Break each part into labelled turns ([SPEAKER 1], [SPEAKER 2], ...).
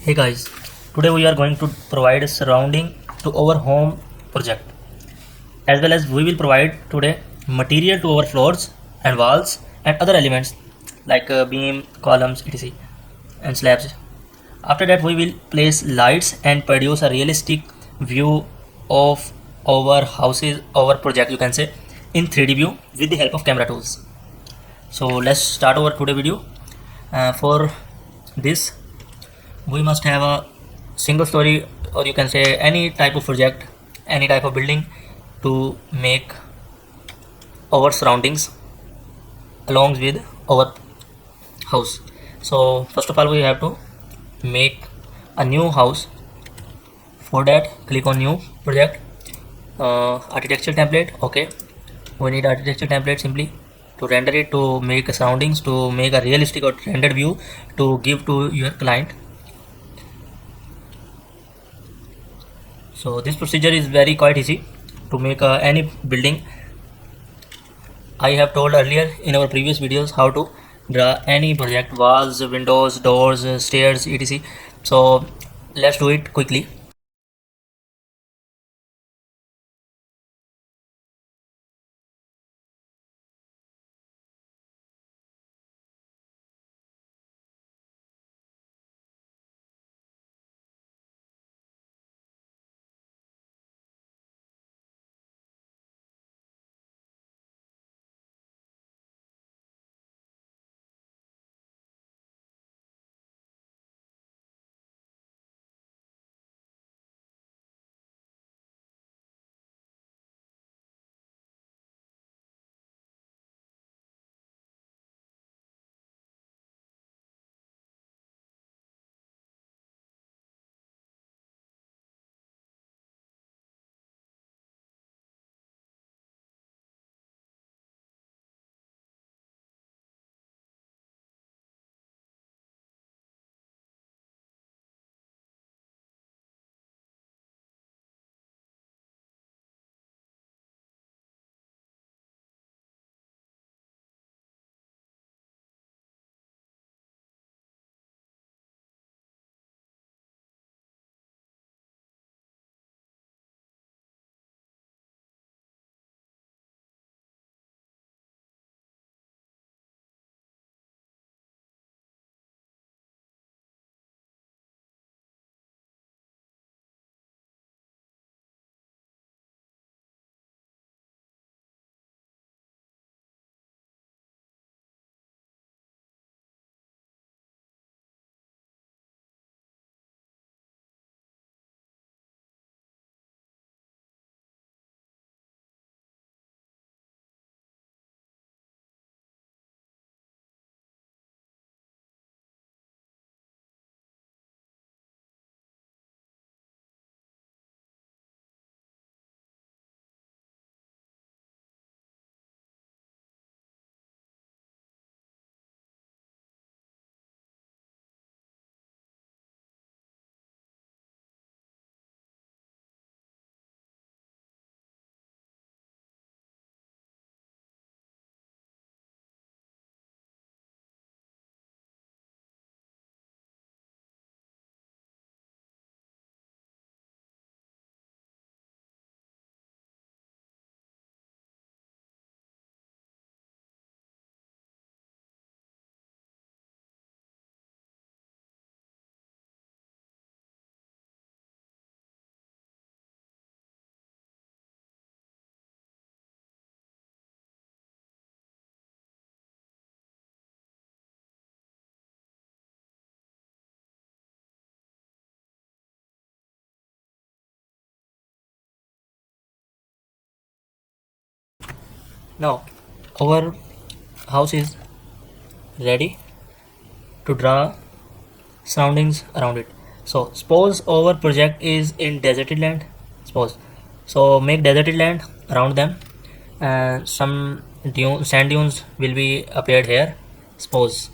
[SPEAKER 1] Hey guys, today we are going to provide a surrounding to our home project, as well as we will provide today material to our floors and walls and other elements like beam, columns, etc. and slabs. After that we will place lights and produce a realistic view of our houses, our project you can say, in 3D view with the help of camera tools. So let's start our today video. For this we must have a single story, or you can say any type of project, any type of building to make our surroundings along with our house. So first of all we have to make a new house. For that click on new project, architecture template. Okay, we need architecture template simply to render it, to make surroundings, to make a realistic or rendered view to give to your client. So this procedure is very quite easy to make any building. I have told earlier in our previous videos how to draw any project, walls, windows, doors, stairs, etc. So let's do it quickly. Now our house is ready to draw surroundings around it. So suppose our project is in deserted land. Suppose, so make deserted land around them, and some sand dunes will be appeared here. Suppose,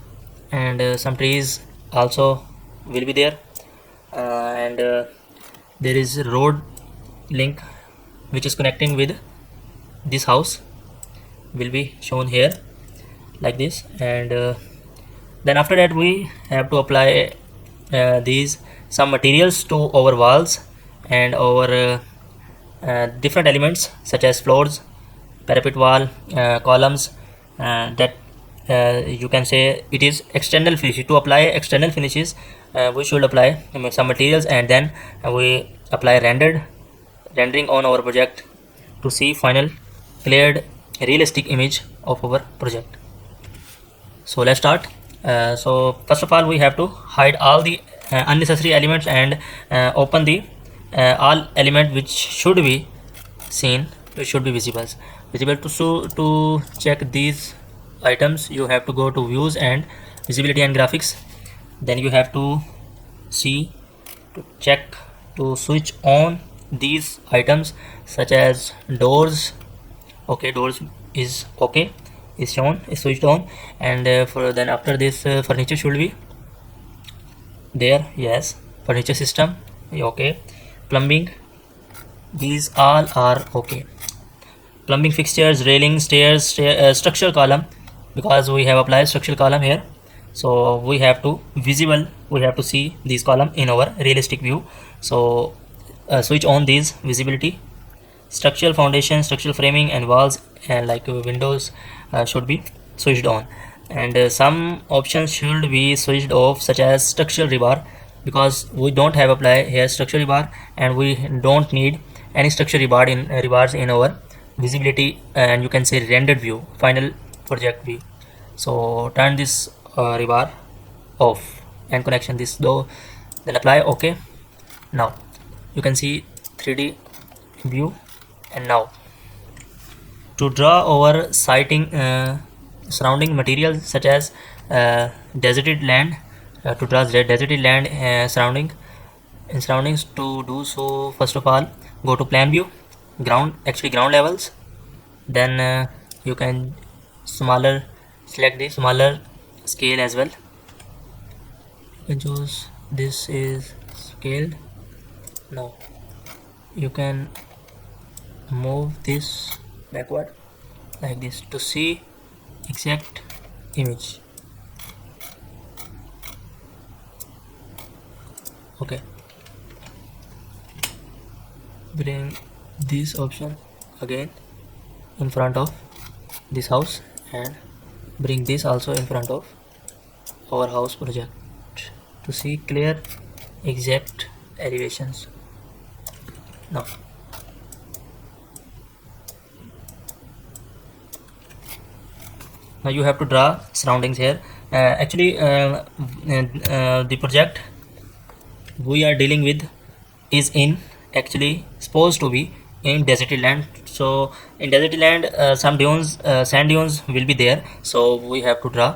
[SPEAKER 1] and some trees also will be there, and there is a road link which is connecting with this house will be shown here like this. And then after that we have to apply these some materials to our walls and our different elements such as floors, parapet wall, columns, that you can say it is external finish. To apply external finishes, we should apply some materials, and then we apply rendering on our project to see final cleared realistic image of our project. So let's start. So first of all, we have to hide all the unnecessary elements and open the all element which should be seen, which should be visible. To check these items, you have to go to views and visibility and graphics. Then you have to see, to check, to switch on these items such as doors. Okay, doors is okay, is shown, is switched on. And for then after this, furniture should be there. Yes, furniture system, okay. Plumbing, these all are okay. Plumbing fixtures, railing, stairs, structural column, because we have applied structural column here, so we have to we have to see these column in our realistic view. So switch on these visibility. Structural foundation, structural framing and walls, and like windows should be switched on. And some options should be switched off, such as structural rebar, because we don't have apply here structural rebar, and we don't need any structural rebars in our visibility, and you can say rendered view, final project view. So turn this rebar off and connection this though, then apply okay. Now you can see 3D view. And now to draw our sighting surrounding materials such as deserted land, to draw the deserted land surroundings. To do so, first of all, go to plan view, ground levels. Then you can select the smaller scale as well. You can choose this is scaled. Now you can move this backward like this to see exact image. Okay, bring this option again in front of this house, and bring this also in front of our house project to see clear exact elevations. Now you have to draw surroundings here. The project we are dealing with is in actually supposed to be in deserted land. So in deserted land, some dunes, sand dunes will be there, so we have to draw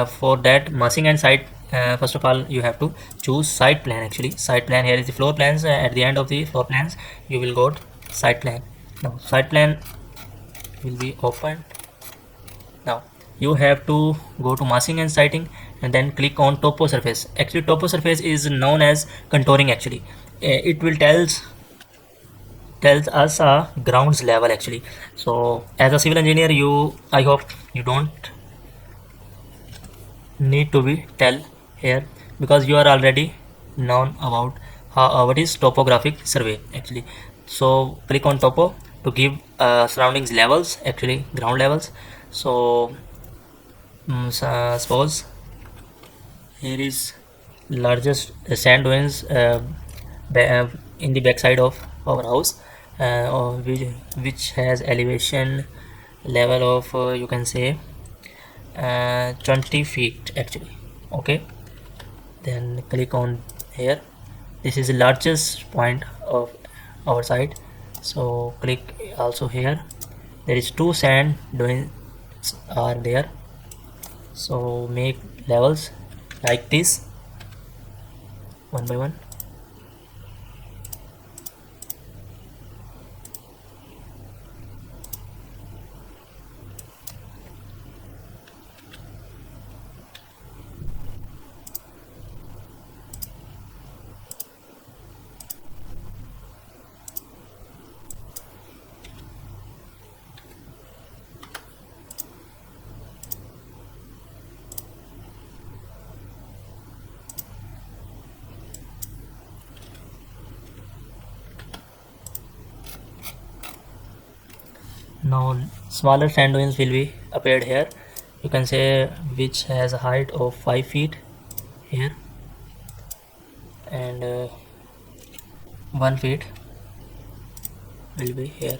[SPEAKER 1] for that massing and site. First of all, you have to choose site plan. Actually site plan, here is the floor plans. At the end of the floor plans you will go to site plan. Now site plan will be opened. Now you have to go to massing and sighting, and then click on topo surface. Actually topo surface is known as contouring. Actually it will tells us a grounds level actually. So as a civil engineer, I hope you don't need to be tell here, because you are already known about what is topographic survey actually. So click on topo to give surroundings levels, actually ground levels. So suppose here is largest sand dunes in the backside of our house, which has elevation level of you can say 20 feet actually. Okay, then click on here. This is the largest point of our site, so click also here. There is two sand dunes are there, so make levels like this one by one. Now smaller sand dunes will be appeared here. You can say which has a height of 5 feet here, and 1 feet will be here,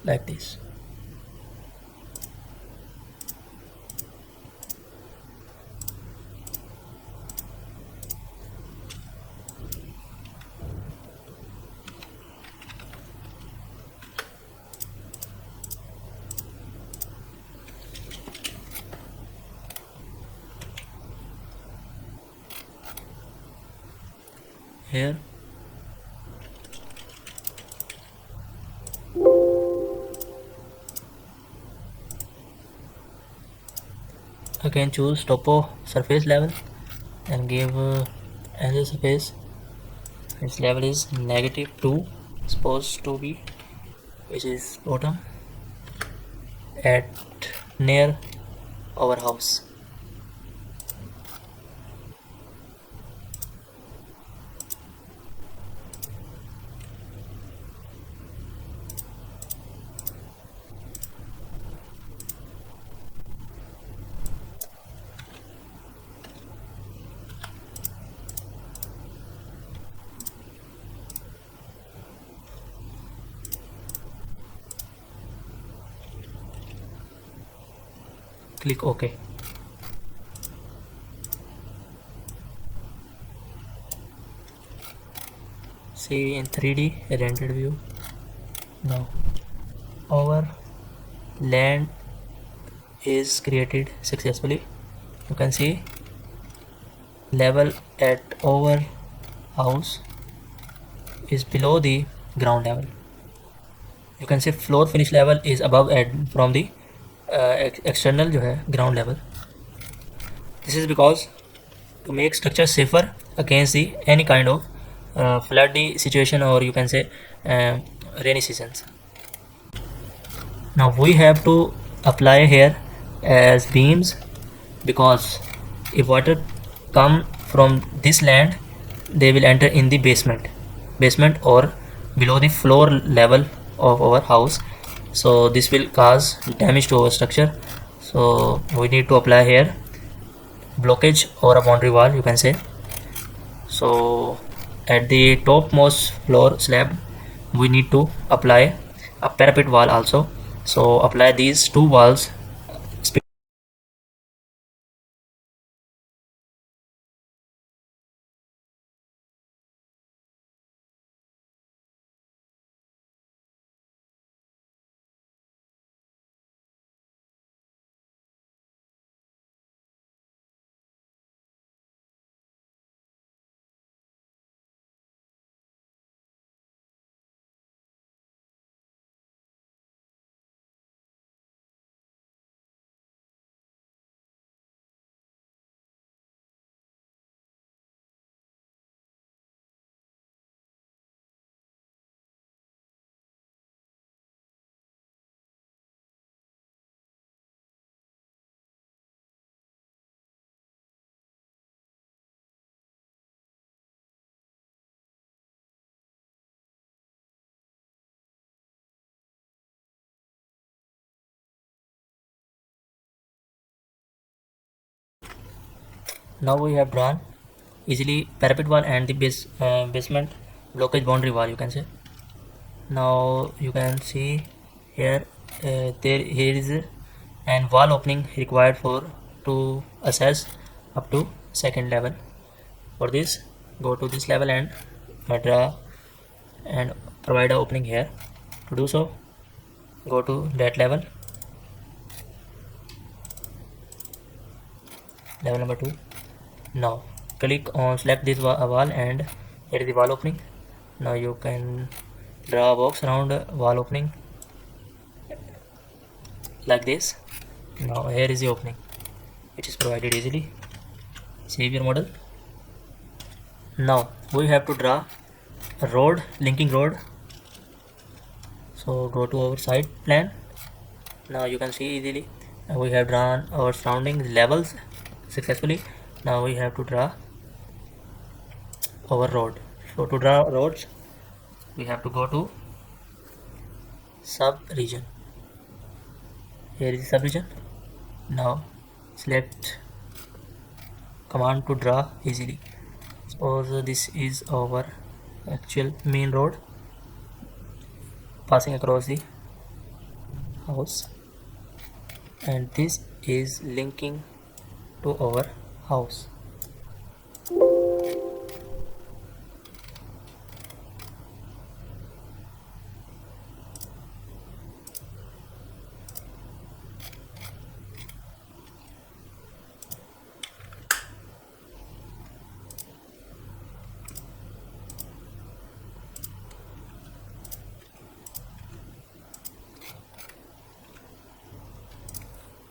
[SPEAKER 1] like this. Here you can choose topo surface level and give another surface. Its level is -2, supposed to be, which is bottom at near our house. Click OK. See in 3D rendered view. Now our land is created successfully. You can see level at our house is below the ground level. You can see floor finish level is above and from the external जो है ground level. This is because to make structure safer against the any kind of floody situation, or you can say rainy seasons. Now we have to apply here as beams, because if water come from this land, they will enter in the basement or below the floor level of our house. So this will cause damage to our structure. So we need to apply here blockage or a boundary wall, you can say. So at the topmost floor slab we need to apply a parapet wall also. So apply these two walls. Now we have drawn easily parapet wall and the basement blockage boundary wall, you can say. Now you can see here here is an wall opening required for to access up to second level. For this, go to this level and draw and provide an opening here. To do so, go to that level number 2. Now click on select this wall and here is the wall opening. Now you can draw a box around wall opening like this. Now here is the opening which is provided easily. Save your model. Now we have to draw a road, linking road. So go to our side plan. Now you can see easily we have drawn our surrounding levels successfully. Now we have to draw our road. So to draw roads we have to go to sub region. Here is the subregion. Now select command to draw easily. Suppose this is our actual main road passing across the house, and this is linking to our house.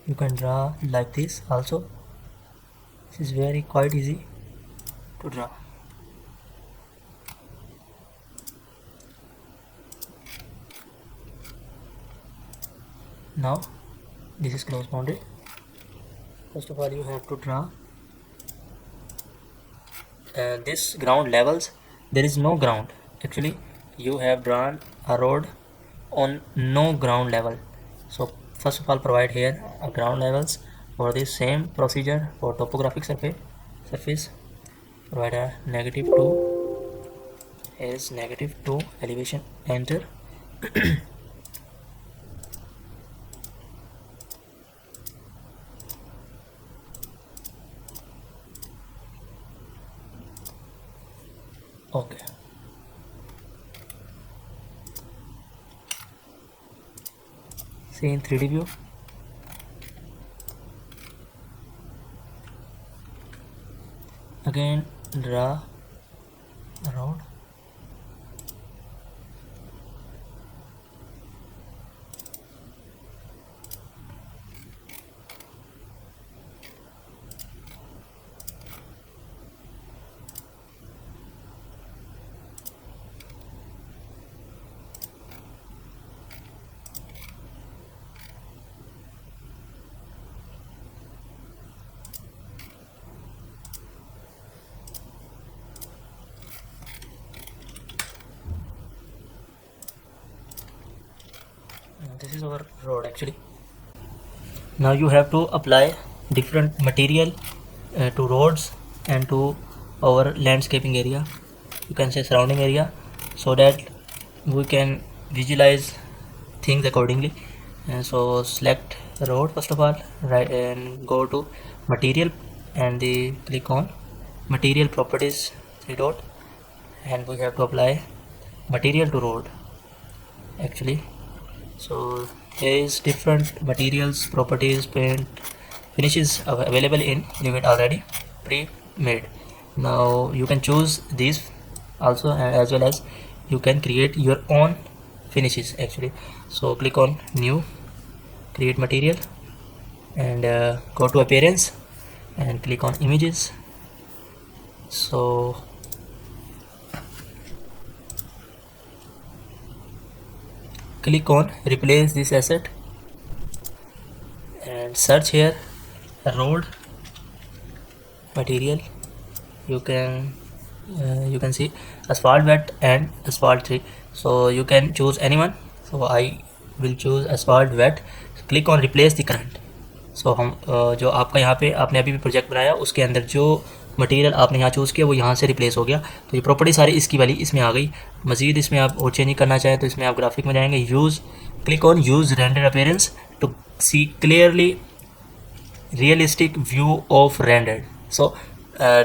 [SPEAKER 1] You can draw like this also. This is very quite easy to draw. Now this is close boundary. First of all, you have to draw this ground levels. There is no ground. Actually, you have drawn a road on no ground level. So first of all, provide here a ground levels. For this same procedure for topographic surface, provide a -2 is -2 elevation. Enter. Okay. See in 3D view. Again draw a road. This is our road actually. Now you have to apply different material to roads and to our landscaping area, you can say surrounding area, so that we can visualize things accordingly. And so select the road first of all, right, and go to material and click on material properties, 3 dot, and we have to apply material to road actually. So there is different materials, properties, paint, finishes available in Revit already pre-made. Now you can choose these also, as well as you can create your own finishes actually. So click on new, create material, and go to appearance and click on images. So click on replace this asset and search here road material. You can see asphalt wet and asphalt 3, so you can choose anyone. So I will choose asphalt wet. Click on replace the current. सो हम जो आपका यहाँ पे आपने अभी भी project बनाया उसके अंदर जो मटेरियल आपने यहाँ चूज़ किया वो यहाँ से रिप्लेस हो गया, तो ये प्रॉपर्टी सारी इसकी वाली इसमें आ गई। मज़ीद इसमें आप और चेंज करना चाहें तो इसमें आप ग्राफिक में जाएंगे, use, click on use render appearance to see clearly realistic view of rendered. So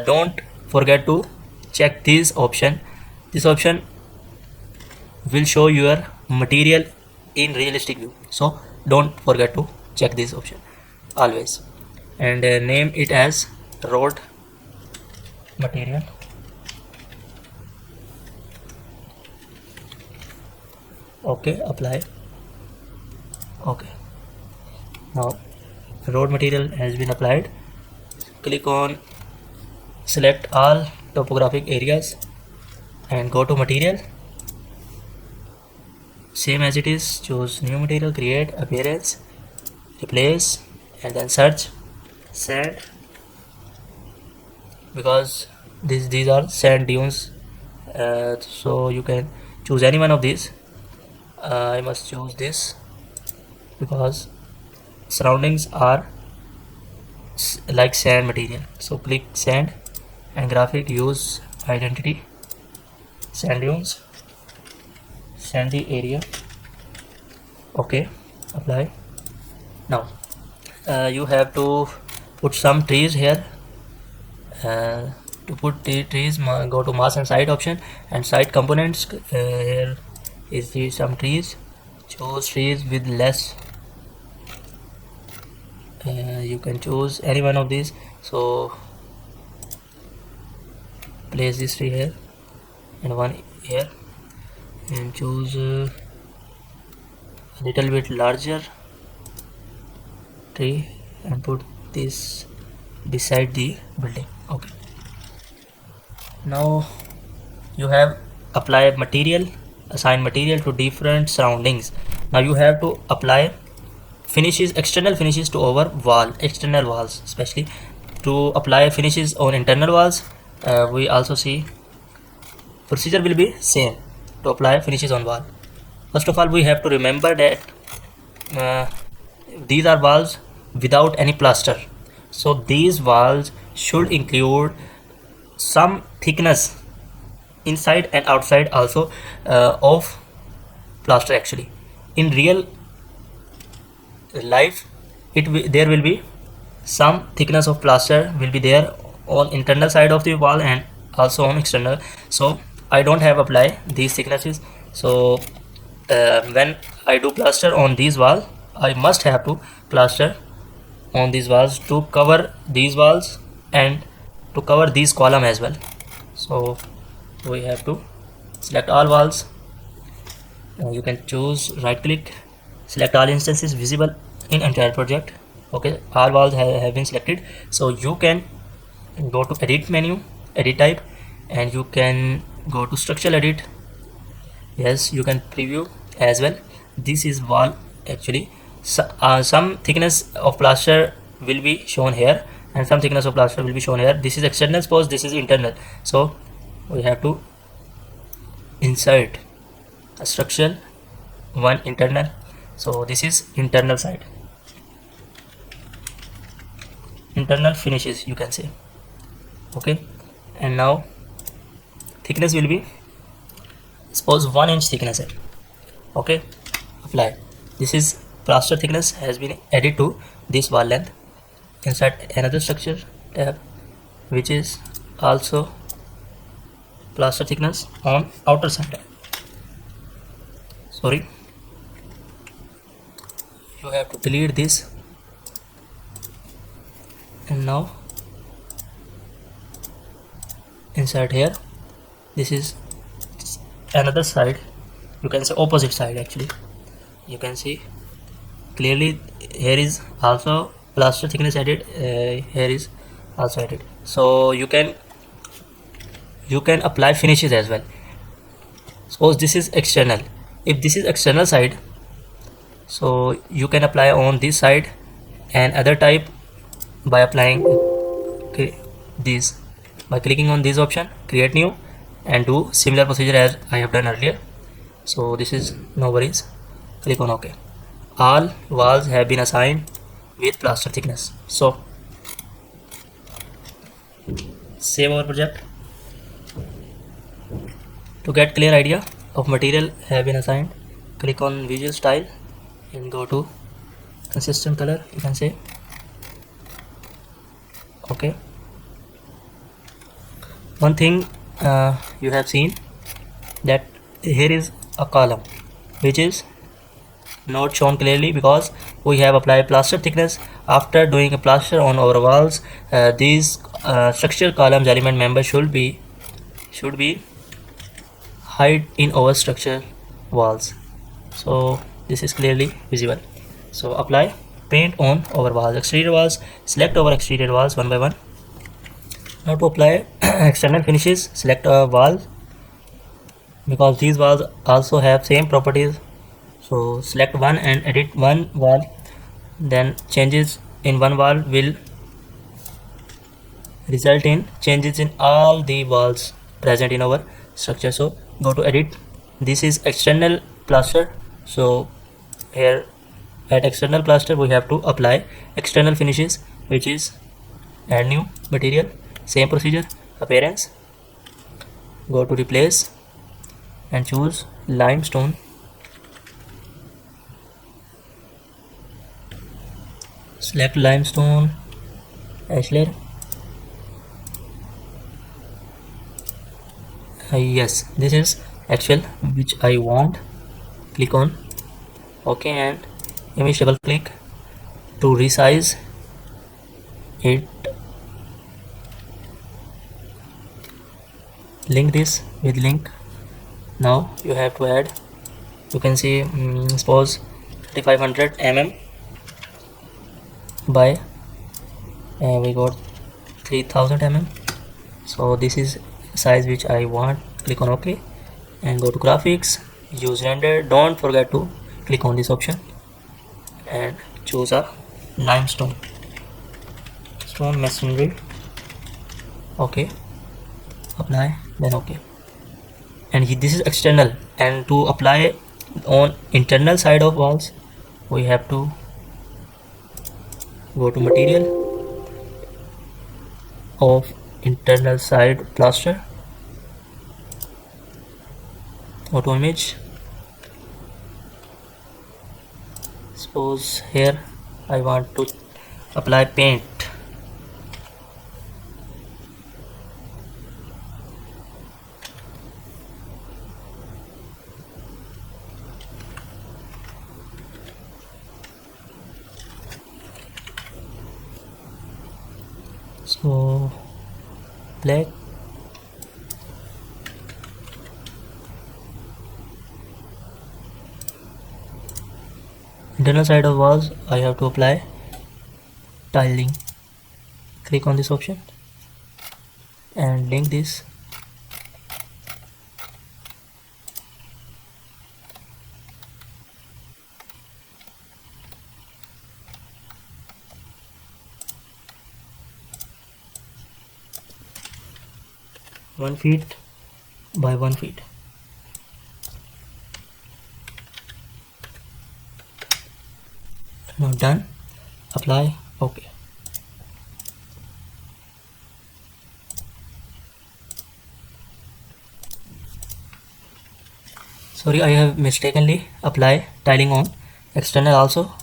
[SPEAKER 1] don't forget to check this option. This option will show your material in realistic view, so don't forget to check this option always, and name it as road material. Okay, apply. Okay, now road material has been applied. Click on select all topographic areas and go to material, same as it is, choose new material, create appearance, replace, and then search sand, because these are sand dunes, so you can choose any one of these. I must choose this because surroundings are like sand material. So click sand and graphic, use identity, sand dunes, sandy area. Okay, apply. Now you have to put some trees here. To put the trees, go to mask and site option and site components. Here is the some trees. Choose trees with less. You can choose any one of these. So place this tree here and one here, and choose a little bit larger tree and put this beside the building. Okay, now you have apply material, assign material to different surroundings. Now you have to apply finishes, external finishes to our wall, external walls. Especially to apply finishes on internal walls, we also see procedure will be same to apply finishes on wall. First of all, we have to remember that these are walls without any plaster, so these walls should include some thickness inside and outside also of plaster. Actually, in real life, there will be some thickness of plaster will be there on internal side of the wall and also on external. So I don't have apply these thicknesses. So when I do plaster on these walls, I must have to plaster on these walls to cover these walls and to cover these column as well. So we have to select all walls. You can choose right click, select all instances visible in entire project. Okay, all walls have been selected. So you can go to edit menu, edit type, and you can go to structural edit. Yes, you can preview as well. This is wall actually. Some thickness of plaster will be shown here and some thickness of plaster will be shown here. This is external, suppose this is internal. So we have to insert a structural one internal. So this is internal side, internal finishes you can say. Okay, and now thickness will be suppose 1 inch thickness here. Okay, apply. This is plaster thickness has been added to this wall length. Insert another structure tab which is also plaster thickness on outer side. Sorry, you have to delete this, and now insert here. This is another side, you can say opposite side. Actually, you can see clearly here is also plaster thickness added, here is also added. So you can apply finishes as well. Suppose this is external, if this is external side, so you can apply on this side and other type by applying this, by clicking on this option, create new, and do similar procedure as I have done earlier. So this is no worries, click on OK. All walls have been assigned with plaster thickness. So save our project. To get clear idea of material have been assigned, click on visual style and go to consistent color, you can say. Okay, one thing you have seen that here is a column which is not shown clearly because we have applied plaster thickness. After doing a plaster on our walls, these structural columns element member should be hide in our structure walls. So this is clearly visible. So apply paint on our walls, exterior walls. Select our exterior walls one by one. Now to apply external finishes, select a wall because these walls also have same properties. So select one and edit one wall, then changes in one wall will result in changes in all the walls present in our structure. So go to edit, this is external plaster, so here At external plaster we have to apply external finishes, which is add new material, same procedure, appearance, go to replace and choose limestone, select limestone ashlar. Yes, this is actual which I want. Click on OK and image double click to resize it. Link this with link. Now you have to add, you can see suppose 3500 mm by we got 3000 mm, so this is size which I want. Click on OK and go to graphics, use render. Don't forget to click on this option and choose a limestone stone masonry. OK, apply, then OK. And this is external, and to apply on internal side of walls we have to go to material of internal side plaster, go to image. Suppose here I want to apply paint. So black, internal side of walls I have to apply tiling. Click on this option and link this. One feet by 1 feet. Now done. Apply. OK. Sorry, I have mistakenly applied tiling on external also.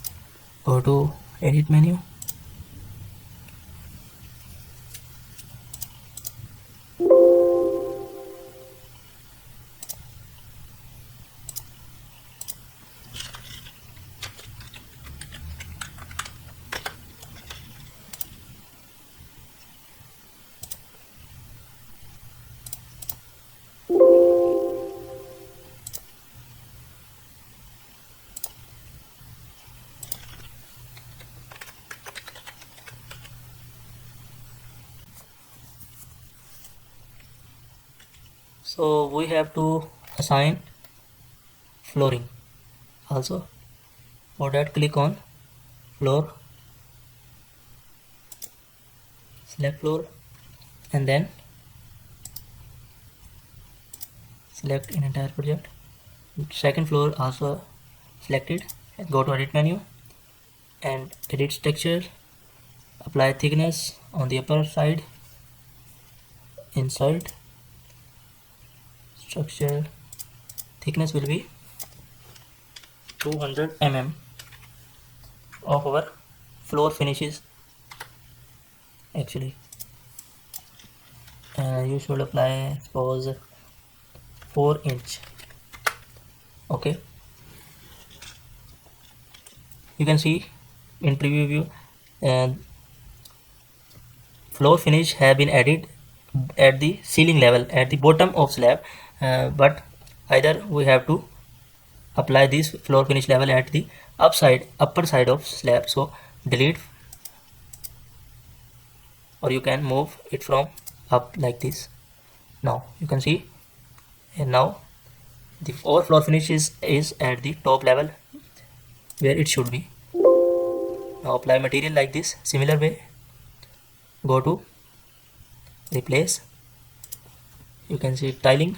[SPEAKER 1] Go to edit menu. So we have to assign flooring also. For that, click on floor, select floor, and then select an entire project. Second floor also selected, and go to edit menu and edit texture. Apply thickness on the upper side, insert structure. Thickness will be 200 mm of our floor finishes. Actually, you should apply suppose 4 inch. OK, you can see in preview view and floor finish have been added at the ceiling level at the bottom of slab, but either we have to apply this floor finish level at the upper side of slab. So delete, or you can move it from up like this. Now you can see, and now the floor finish is at the top level where it should be. Now apply material like this. Similar way, go to replace, you can see tiling,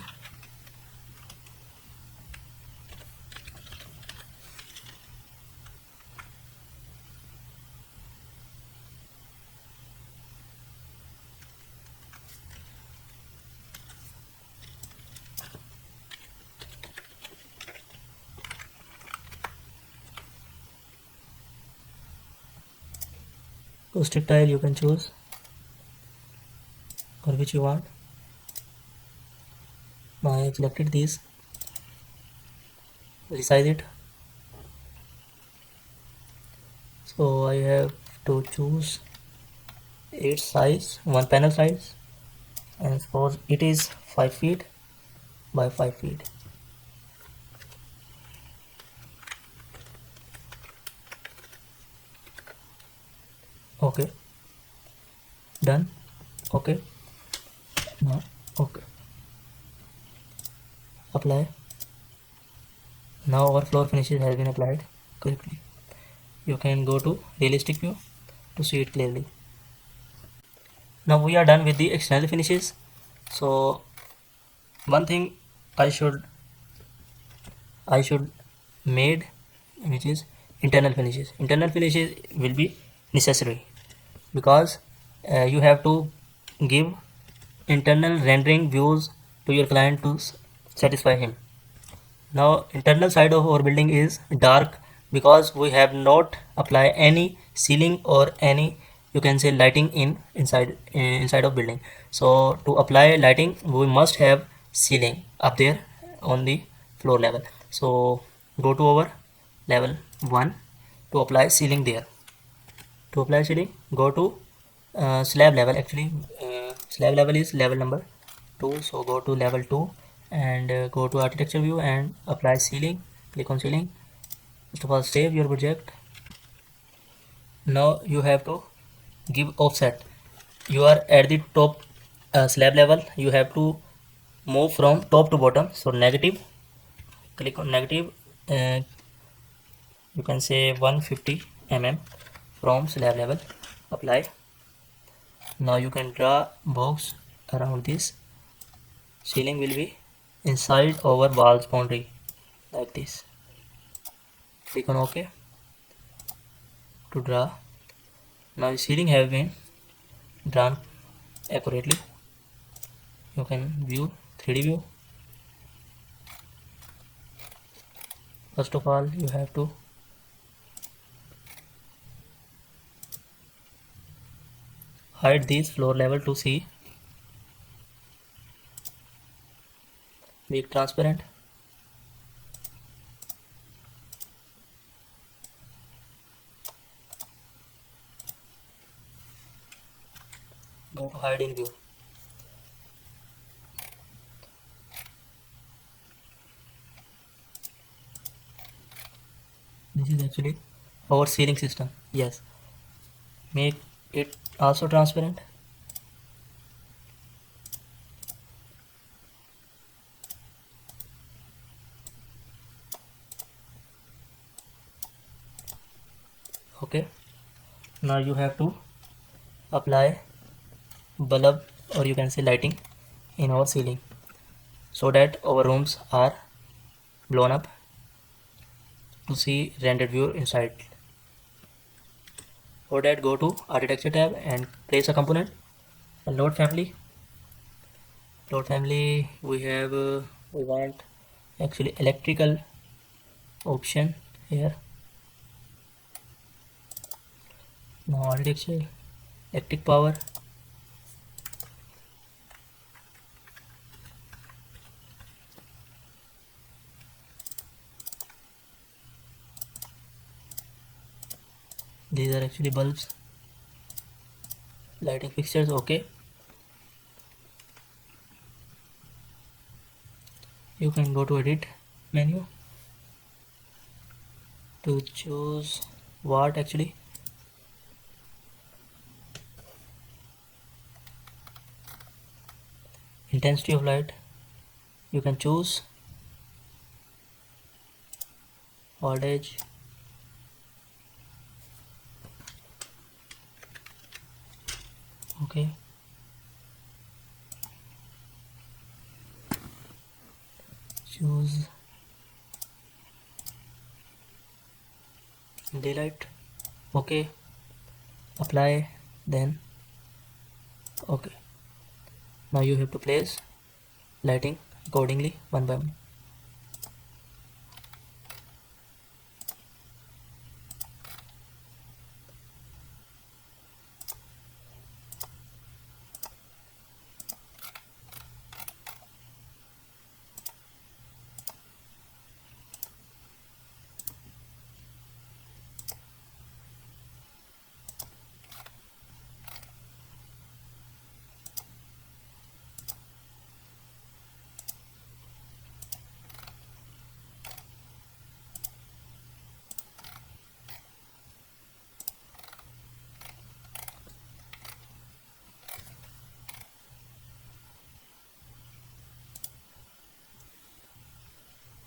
[SPEAKER 1] Stick tile you can choose or which you want. Now I have selected these. Resize it. So I have to choose its size, one panel size, and suppose it is 5 feet by 5 feet. Okay, done. Okay, now okay, apply. Now our floor finishes has been applied correctly. You can go to realistic view to see it clearly. Now we are done with the external finishes. So one thing I should made, which is internal finishes. Internal finishes will be necessary because you have to give internal rendering views to your client to satisfy him. Now internal side of our building is dark because we have not applied any ceiling or any, you can say, lighting inside of building. So to apply lighting we must have ceiling up there on the floor level. So go to our level 1 to apply ceiling there. To apply ceiling, go to slab level. Actually slab level is level number 2, so go to level 2 and go to architecture view and apply ceiling. Click on ceiling. First of all, save your project. Now you have to give offset. You are at the top slab level, you have to move from top to bottom. So negative, click on negative, uh, you can say 150 mm from slab level. Apply. Now you can draw box around this. Ceiling will be inside our walls boundary like this. Click on OK to draw. Now the ceiling have been drawn accurately. You can view 3D view. First of all, you have to hide this floor level to see. Make transparent. Go to hide in view. This is actually our ceiling system. Yes. Make it also transparent. Okay. Now you have to apply bulb or you can say lighting in our ceiling so that our rooms are blown up to see rendered view inside. For that, go to architecture tab and place a component. Load family. Load family, we want actually electrical option here. Now architecture, electric power. These are actually bulbs. Lighting fixtures, okay. You can go to edit menu to choose what actually. Intensity of light, you can choose voltage. Okay. Choose daylight. Okay. Apply, then okay. Now you have to place lighting accordingly one by one.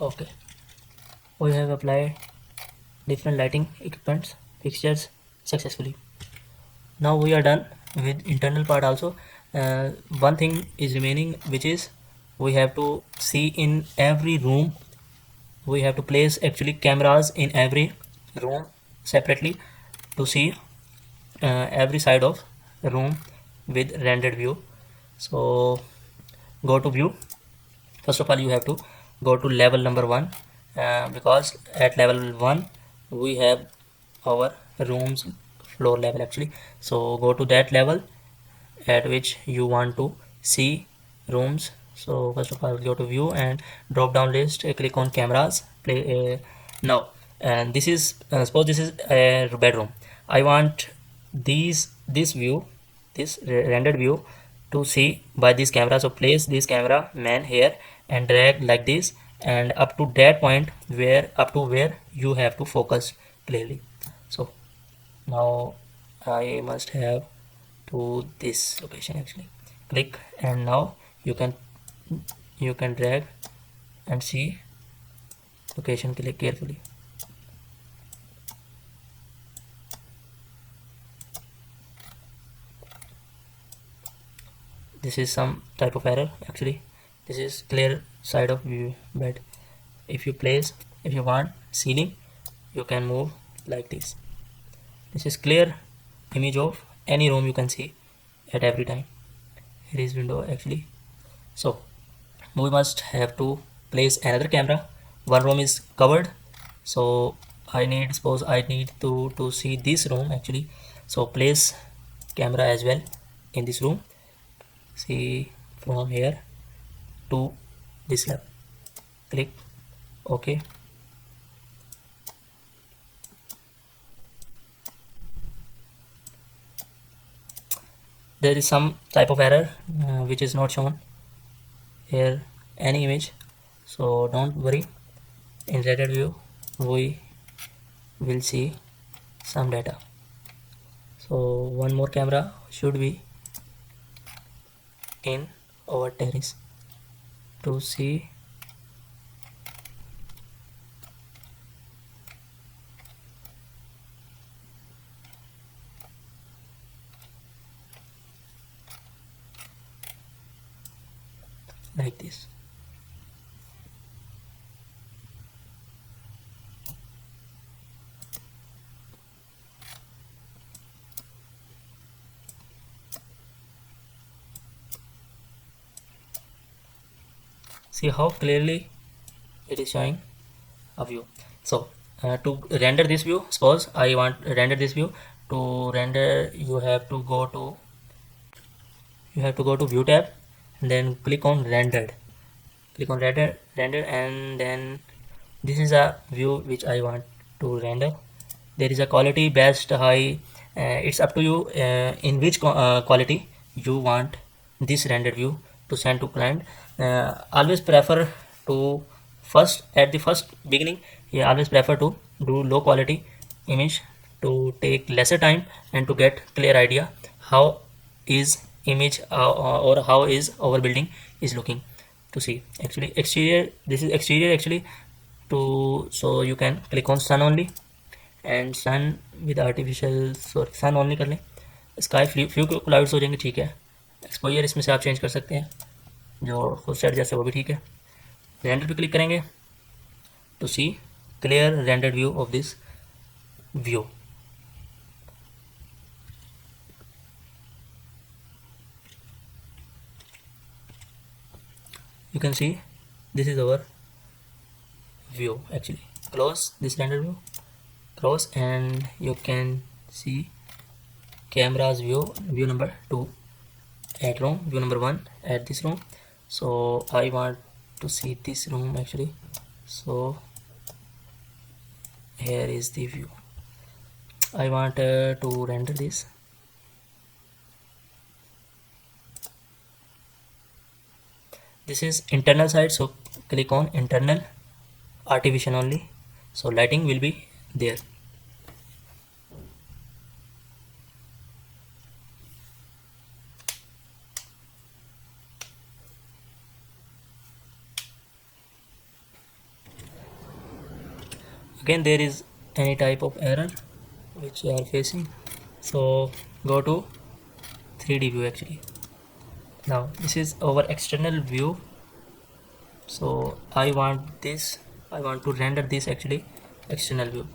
[SPEAKER 1] Okay, we have applied different lighting equipments fixtures successfully. Now we are done with internal part also. One thing is remaining, which is we have to see in every room. We have to place actually cameras in every room separately to see every side of the room with rendered view. So go to view. First of all, you have to go to level number one, because at level one we have our rooms floor level actually. So go to that level at which you want to see rooms. So first of all, go to view and drop down list, click on cameras, play now. And this is suppose this is a bedroom. I want this view, this rendered view, to see by this camera. So place this camera man here and drag like this, and up to that point where you have to focus clearly. So now I must have to this location actually. Click, and now you can drag and see location. Click carefully. This is some type of error actually. This is clear side of view bed. If you want ceiling, you can move like this. This is clear image of any room you can see at every time. Here is window actually. So we must have to place another camera. One room is covered, so suppose I need to see this room actually. So place camera as well in this room. See from here to this level. Click OK. There is some type of error which is not shown here any image, so don't worry. In rendered view we will see some data. So one more camera should be in our terrace to see like this. See how clearly it is showing a view. So to render this view, suppose I want to render this view. To render, you have to go to view tab, and then click on rendered. Click on render, and then this is a view which I want to render. There is a quality best, high. It's up to you in which quality you want this rendered view to send to client. Always prefer to first at the first beginning, always prefer to do low quality image to take lesser time and to get clear idea how is image or how is our building is looking. To see actually exterior, this is exterior actually. To so you can click on sun only, and sun with artificial sorry sun on नहीं कर लें, sky few clouds हो जाएंगे, ठीक है। Exposure इसमें से आप चेंज कर सकते हैं, जो खुद से एडजस्ट है वो भी ठीक है। रेंडर पे क्लिक करेंगे to see clear rendered view of this view. You can see this is our view actually. Close this render view, close, and you can see cameras view number 2 at room, view number 1 at this room. So I want to see this room actually, so here is the view. I want to render this. This is internal side, so click on internal artificial only, so lighting will be there. again there is any type of error which you are facing, so go to 3D view actually. Now this is our external view, so I want to render this actually external view.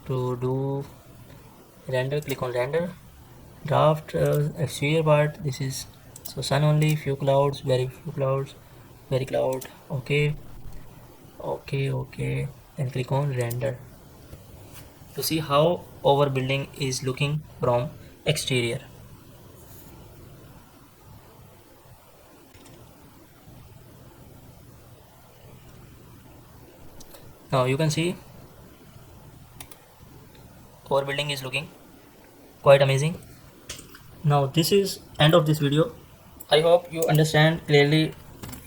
[SPEAKER 1] To do render, click on render, draft exterior part. This is so sun only, few clouds, very few clouds, very cloud. Okay, okay, then click on render to see how our building is looking from exterior. Now you can see our building is looking quite amazing. Now this is end of this video. I hope you understand clearly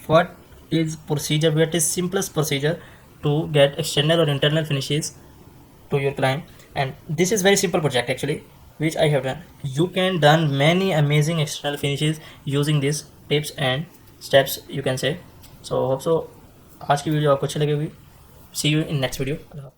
[SPEAKER 1] what is procedure, what is simplest procedure to get external or internal finishes to your client. And this is very simple project actually which I have done. You can done many amazing external finishes using these tips and steps you can say. So hope so आज की video आपको अच्छी लगी होगी. See you in next video.